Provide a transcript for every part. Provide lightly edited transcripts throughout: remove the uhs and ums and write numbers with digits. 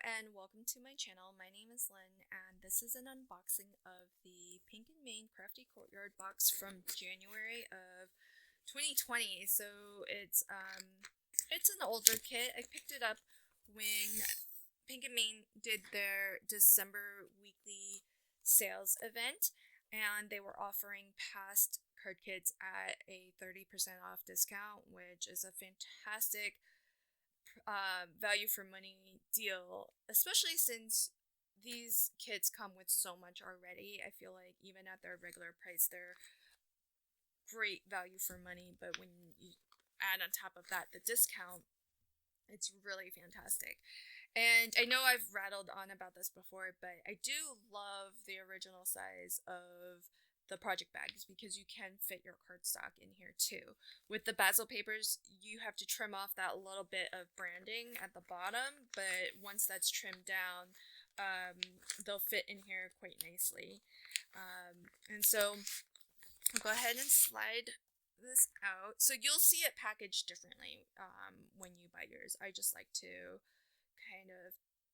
and welcome to my channel. My name is Lynn and this is an unboxing of the Pink and Main Crafty Courtyard box from January of 2020. So it's an older kit. I picked it up when Pink and Main did their December weekly sales event and they were offering past card kits at a 30% off discount, which is a fantastic value for money deal, especially since these kits come with so much already. I feel like even at their regular price, they're great value for money, but when you add on top of that the discount, it's really fantastic. And I know I've rattled on about this before, but I do love the original size of the project bags because you can fit your cardstock in here too. With the basil papers, you have to trim off that little bit of branding at the bottom, but once that's trimmed down, they'll fit in here quite nicely. And so I'll go ahead and slide this out. So you'll see it packaged differently when you buy yours. I just like to kind of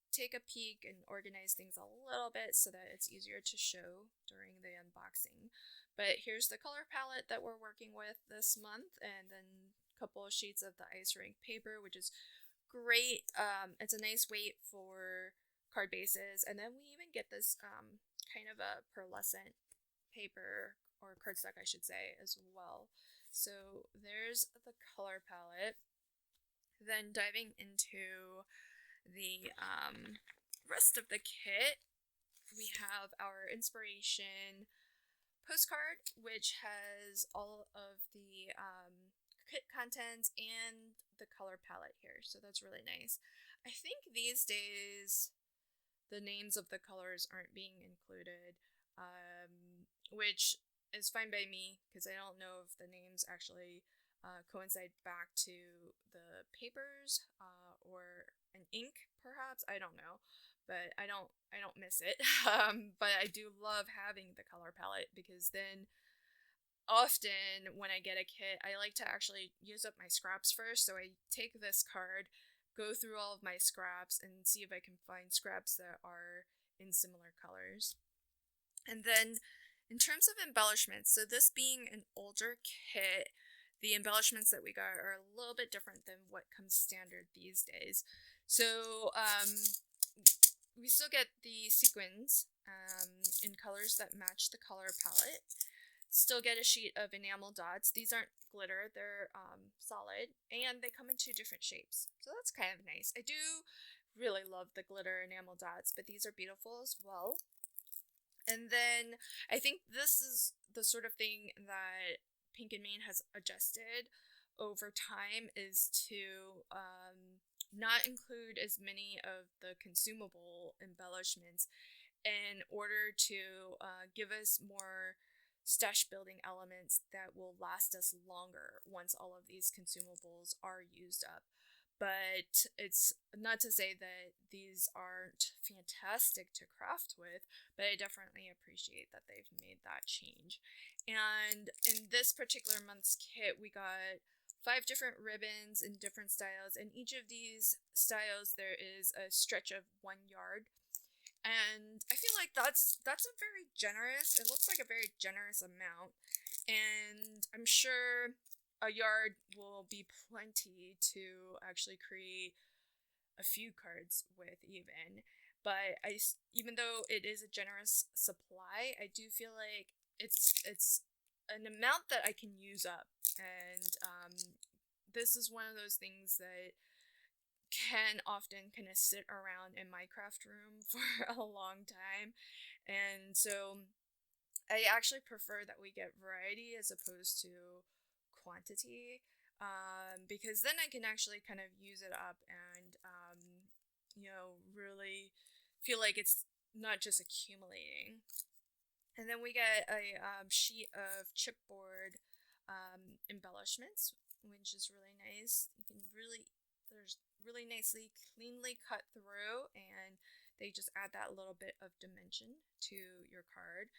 take a peek and organize things a little bit so that it's easier to show during the unboxing. But here's the color palette that we're working with this month, and then a couple of sheets of the ice rink paper, which is great. It's a nice weight for card bases, and then we even get this kind of a pearlescent paper, or cardstock I should say, as well. So there's the color palette. Then diving into the rest of the kit, we have our inspiration postcard, which has all of the kit contents and the color palette here, so that's really nice. I think these days the names of the colors aren't being included, which is fine by me because I don't know if the names actually coincide back to the papers or an ink, perhaps. I don't know, but I don't miss it. But I do love having the color palette because then often when I get a kit, I like to actually use up my scraps first. So I take this card, go through all of my scraps, and see if I can find scraps that are in similar colors. And then in terms of embellishments, so this being an older kit, the embellishments that we got are a little bit different than what comes standard these days. So we still get the sequins in colors that match the color palette. Still get a sheet of enamel dots. These aren't glitter, they're solid, and they come in two different shapes. So that's kind of nice. I do really love the glitter enamel dots, but these are beautiful as well. And then I think this is the sort of thing that Pink and Main has adjusted over time, is to not include as many of the consumable embellishments in order to give us more stash building elements that will last us longer once all of these consumables are used up. But it's not to say that these aren't fantastic to craft with, but I definitely appreciate that they've made that change. And in this particular month's kit, we got 5 different ribbons in different styles, and each of these styles there is a stretch of 1 yard. And I feel like that's a very generous, it looks like a very generous amount, and I'm sure a yard will be plenty to actually create a few cards with even. But even though it is a generous supply, I do feel like it's an amount that I can use up. And this is one of those things that can often kind of sit around in my craft room for a long time. And so I actually prefer that we get variety as opposed to quantity, because then I can actually kind of use it up and really feel like it's not just accumulating. And then we get a sheet of chipboard embellishments, which is really nice. There's really nicely cleanly cut through, and they just add that little bit of dimension to your card.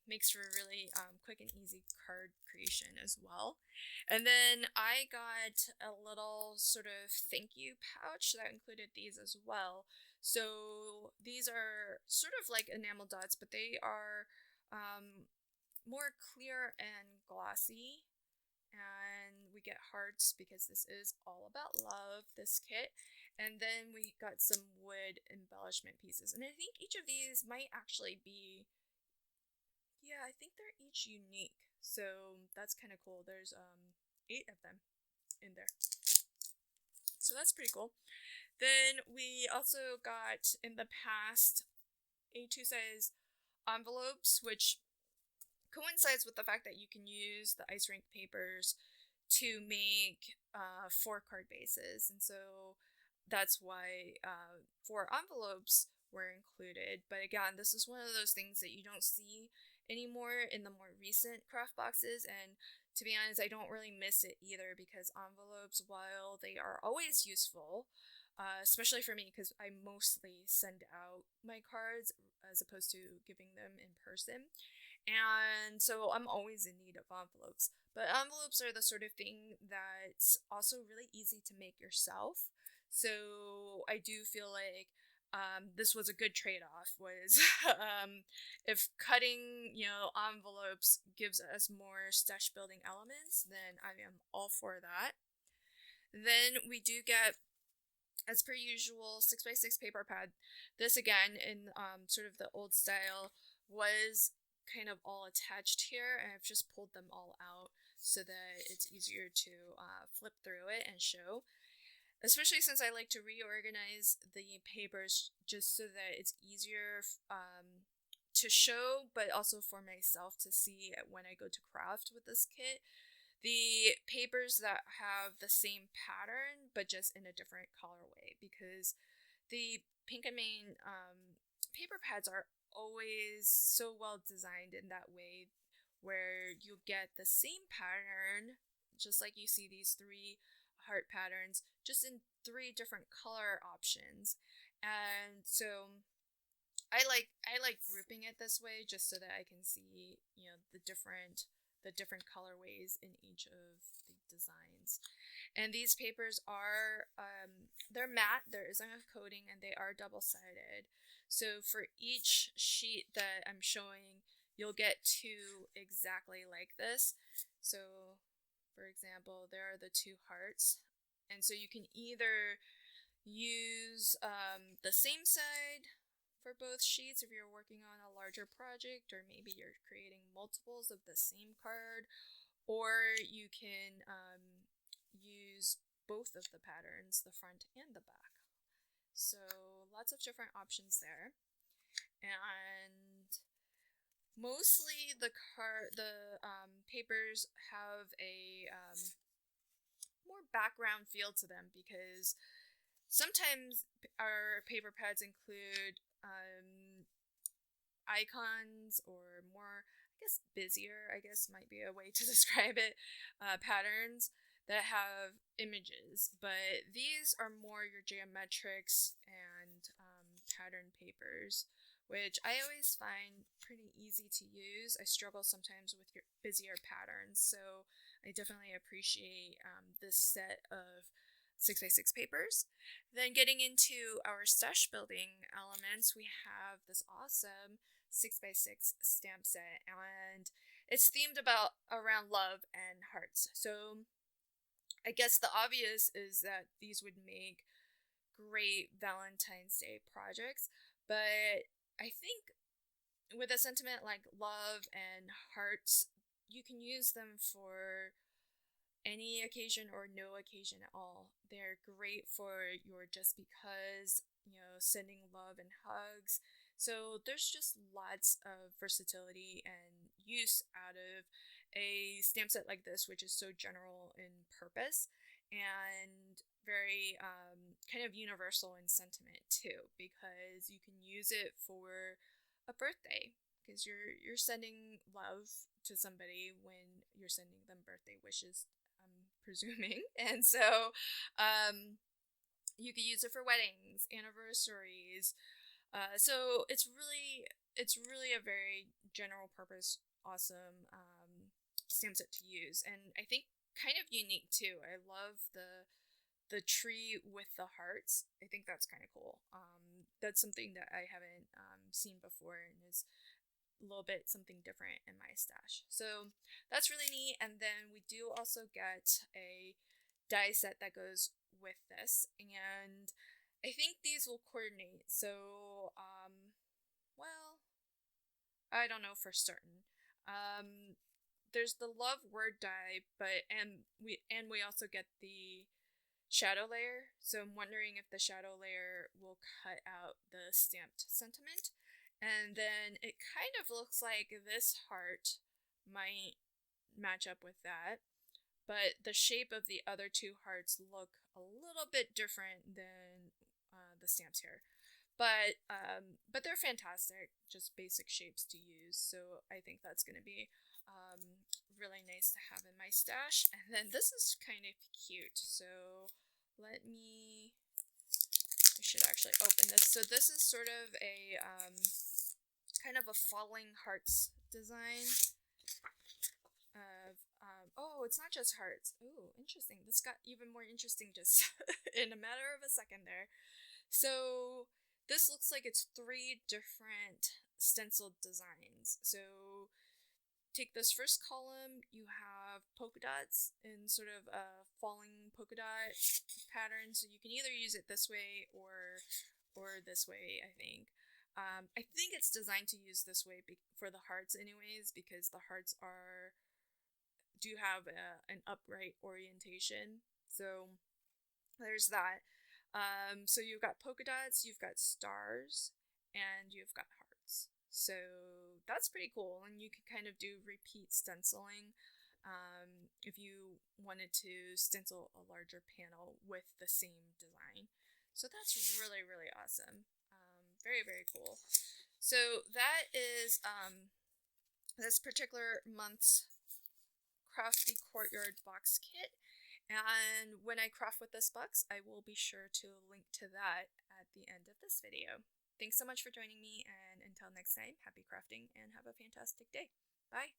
makes for a really quick and easy card creation as well. And then I got a little sort of thank you pouch that included these as well. So these are sort of like enamel dots, but they are more clear and glossy. And we get hearts because this is all about love, this kit. And then we got some wood embellishment pieces. And I think each of these might actually be, yeah, I think they're each unique. So that's kind of cool. There's 8 of them in there. So that's pretty cool. Then we also got in the past A2 size envelopes, which coincides with the fact that you can use the ice rink papers to make 4 card bases. And so that's why 4 envelopes were included. But again, this is one of those things that you don't see anymore in the more recent craft boxes. And to be honest, I don't really miss it either, because envelopes, while they are always useful, especially for me because I mostly send out my cards as opposed to giving them in person. And so I'm always in need of envelopes. But envelopes are the sort of thing that's also really easy to make yourself. So I do feel like this was a good trade-off, was if cutting, envelopes gives us more stash building elements, then I am all for that. Then we do get, as per usual, 6x6 paper pad. This again, in sort of the old style, was kind of all attached here, and I've just pulled them all out so that it's easier to flip through it and show. Especially since I like to reorganize the papers just so that it's easier to show, but also for myself to see when I go to craft with this kit. The papers that have the same pattern, but just in a different colorway, because the Pink and Main paper pads are always so well designed in that way, where you get the same pattern, just like you see these 3 heart patterns, just in 3 different color options. And so I like grouping it this way, just so that I can see, the different colorways in each of the designs. And these papers are they're matte, there isn't a coating, and they are double-sided. So for each sheet that I'm showing, you'll get 2 exactly like this. So for example, there are the 2 hearts, and so you can either use the same side for both sheets if you're working on a larger project, or maybe you're creating multiples of the same card, or you can use both of the patterns, the front and the back. So lots of different options there. And mostly the papers have a more background feel to them, because sometimes our paper pads include icons, or more, busier, might be a way to describe it, patterns that have images. But these are more your geometrics and pattern papers, which I always find pretty easy to use. I struggle sometimes with your busier patterns, so I definitely appreciate this set of 6x6 papers. Then getting into our stash building elements, we have this awesome 6x6 stamp set, and it's themed around love and hearts. So I guess the obvious is that these would make great Valentine's Day projects, but I think with a sentiment like love and hearts, you can use them for any occasion or no occasion at all. They're great for your just because, sending love and hugs. So there's just lots of versatility and use out of a stamp set like this, which is so general in purpose and very kind of universal in sentiment too, because you can use it for a birthday, because you're sending love to somebody when you're sending them birthday wishes, presuming. And so you could use it for weddings, anniversaries. So it's it's really a very general purpose, awesome stamp set to use, and I think kind of unique too. I love the tree with the hearts. I think that's kind of cool. That's something that I haven't seen before, and is a little bit something different in my stash. So that's really neat. And then we do also get a die set that goes with this, and I think these will coordinate. So well, I don't know for certain. There's the love word die, but we also get the shadow layer. So I'm wondering if the shadow layer will cut out the stamped sentiment. And then it kind of looks like this heart might match up with that, but the shape of the other two hearts look a little bit different than the stamps here. But they're fantastic, just basic shapes to use. So I think that's going to be really nice to have in my stash. And then this is kind of cute. So I should actually open this. So this is sort of a kind of a falling hearts design of oh, it's not just hearts. Oh, interesting. This got even more interesting just in a matter of a second there. So this looks like it's 3 different stenciled designs. So take this first column, you have polka dots in sort of a falling polka dot pattern. So you can either use it this way or this way, I think. I think it's designed to use this way for the hearts anyways, because the hearts do have an upright orientation. So there's that. So you've got polka dots, you've got stars, and you've got hearts. So that's pretty cool, and you can kind of do repeat stenciling if you wanted to stencil a larger panel with the same design. So that's really, really awesome. Very, very cool. So that is this particular month's Crafty Courtyard box kit. And when I craft with this box, I will be sure to link to that at the end of this video. Thanks so much for joining me, and until next time, happy crafting and have a fantastic day. Bye!